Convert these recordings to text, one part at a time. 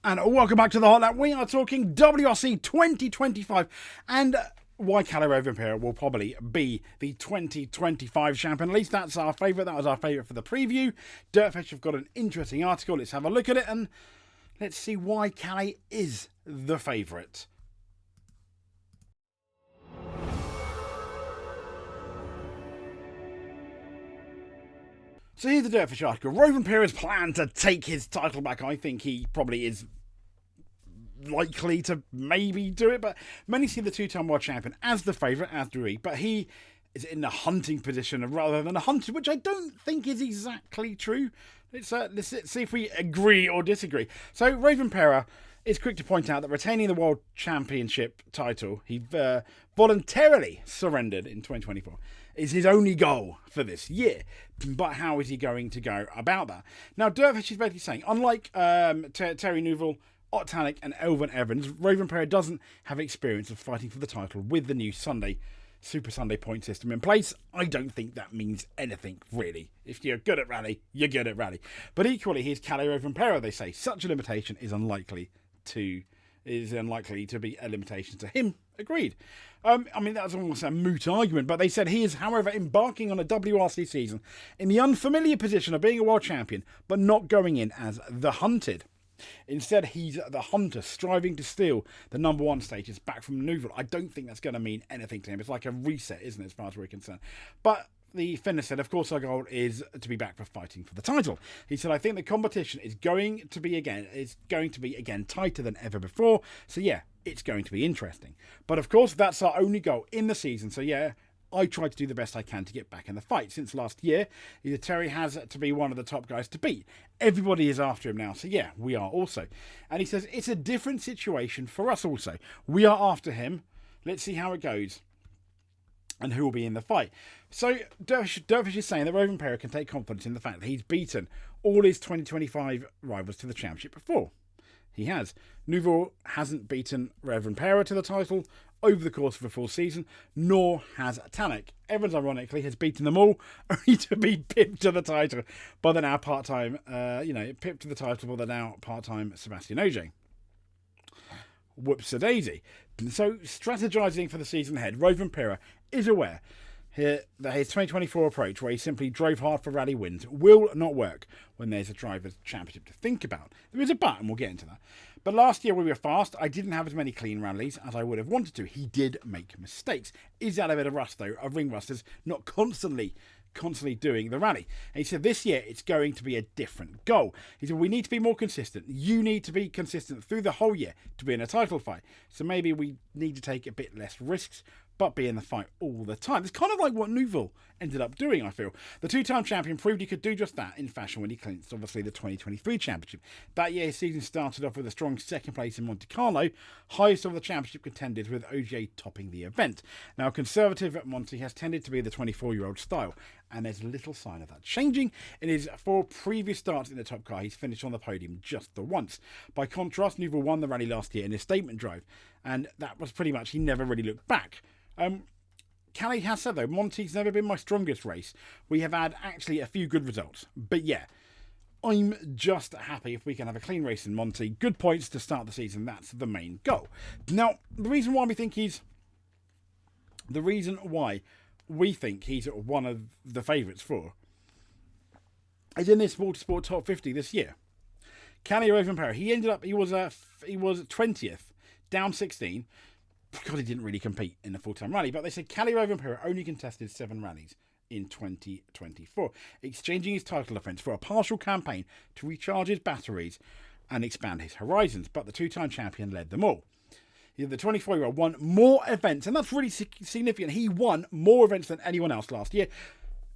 And welcome back to the Hot Lap. We are talking WRC 2025 and why Kalle Rovanperä will probably be the 2025 champion. At least that's our favourite. That was our favourite for the preview. Dirtfish have got an interesting article. Let's have a look at it and let's see why Kalle is the favourite. So here's the Dirtfish article. Rovanperä's plan to take his title back. I think he probably is likely to maybe do it, but many see the two-time world champion as the favourite, as do we. But he is in the hunting position rather than a hunter, which I don't think is exactly true. Let's see if we agree or disagree. So Rovanperä is quick to point out that retaining the world championship title, he voluntarily surrendered in 2024. Is his only goal for this year. But how is he going to go about that? Now, Dirtfish is basically saying, unlike Terry Neuville, Ott Tänak and Elfyn Evans, Rovanperä doesn't have experience of fighting for the title with the new Super Sunday point system in place. I don't think that means anything, really. If you're good at rally, you're good at rally. But equally, here's Kalle Rovanperä, they say. Such a limitation is unlikely to be a limitation to him. Agreed. I mean, that's almost a moot argument, but they said he is, however, embarking on a WRC season in the unfamiliar position of being a world champion, but not going in as the hunted. Instead, he's the hunter, striving to steal the number one status back from Neuville. I don't think that's going to mean anything to him. It's like a reset, isn't it, as far as we're concerned? But the Finner said, of course, our goal is to be back for fighting for the title. He said, I think the competition is going to be again tighter than ever before. So yeah, it's going to be interesting. But of course, that's our only goal in the season. So yeah, I try to do the best I can to get back in the fight. Since last year, Terry has to be one of the top guys to beat. Everybody is after him now. So yeah, we are also. And he says, it's a different situation for us also. We are after him. Let's see how it goes and who will be in the fight. So Dirtfish is saying that Rovanperä can take confidence in the fact that he's beaten all his 2025 rivals to the championship before. He has. Neuville hasn't beaten Rovanperä to the title over the course of a full season, nor has Tänak. Evans, ironically, has beaten them all, only to be pipped to the title by the now part-time, pipped to the title by the now part-time Sebastian Ogier. Whoops-a-daisy. So, strategising for the season ahead, Rovanperä is aware here that his 2024 approach, where he simply drove hard for rally wins, will not work when there's a driver's championship to think about. There is a but, and we'll get into that. But last year we were fast. I didn't have as many clean rallies as I would have wanted to. He did make mistakes. Is that a bit of rust, though? Of ring rust is not constantly doing the rally. And he said this year it's going to be a different goal. He said we need to be more consistent. You need to be consistent through the whole year to be in a title fight. So maybe we need to take a bit less risks, but be in the fight all the time. It's kind of like what Neuville ended up doing, I feel. The two-time champion proved he could do just that in fashion when he clinched, obviously, the 2023 championship. That year, his season started off with a strong second place in Monte Carlo, highest of the championship contenders, with Ogier topping the event. Now, conservative at Monte has tended to be the 24-year-old style, and there's little sign of that changing. In his 4 previous starts in the top car, he's finished on the podium just the once. By contrast, Neuville won the rally last year in his statement drive, and that was pretty much, he never really looked back. Kalle has said, though, Monte's never been my strongest race. We have had actually a few good results. But yeah, I'm just happy if we can have a clean race in Monte. Good points to start the season. That's the main goal. Now, the reason why we think he's one of the favourites for is in this Autosport Top 50 this year. Kalle Rovanperä, he was 20th, down 16. God, he didn't really compete in the full-time rally, but they said Kalle Rovanperä only contested 7 rallies in 2024, exchanging his title defence for a partial campaign to recharge his batteries and expand his horizons, but the two-time champion led them all. The 24-year-old won more events, and that's really significant. He won more events than anyone else last year,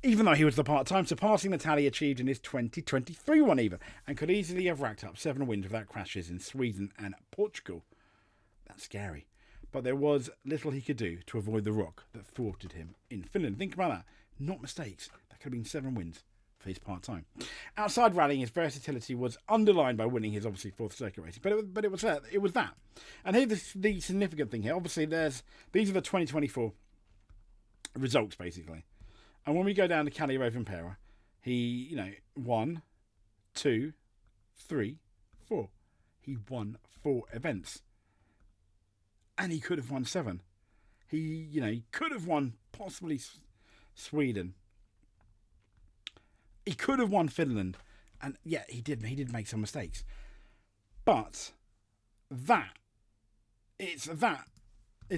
even though he was the part-time, surpassing the tally achieved in his 2023 one even, and could easily have racked up 7 wins without crashes in Sweden and Portugal. That's scary. But there was little he could do to avoid the rock that thwarted him in Finland. Think about that. Not mistakes. That could have been 7 wins for his part-time. Outside rallying, his versatility was underlined by winning his, obviously, 4th circuit racing. But it was that. And here's the significant thing here. Obviously, these are the 2024 results, basically. And when we go down to Kalle Rovanperä, he, 1, 2, 3, 4. he won 4 events. And he could have won 7. He could have won possibly Sweden. He could have won Finland. And yeah, he did make some mistakes. But that is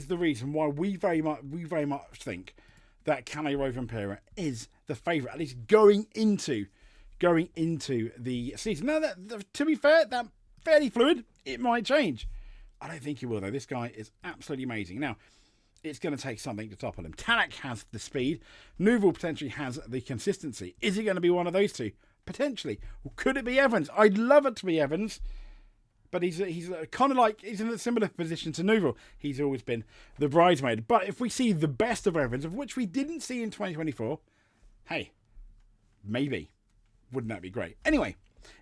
the reason why we very much think that Kalle Rovanperä is the favourite, at least going into the season. Now, that, to be fair, that's fairly fluid. It might change. I don't think he will, though. This guy is absolutely amazing. Now, it's going to take something to topple him. Tanak has the speed. Neuville potentially has the consistency. Is he going to be one of those two? Potentially. Well, could it be Evans? I'd love it to be Evans. But he's kind of like, he's in a similar position to Neuville. He's always been the bridesmaid. But if we see the best of Evans, of which we didn't see in 2024, hey, maybe. Wouldn't that be great? Anyway,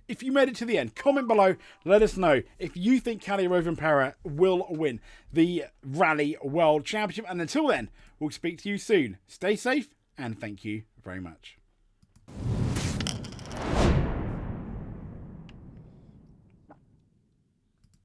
if you made it to the end, comment below. Let us know if you think Kalle Rovanperä will win the Rally World Championship. And until then, we'll speak to you soon. Stay safe, and thank you very much.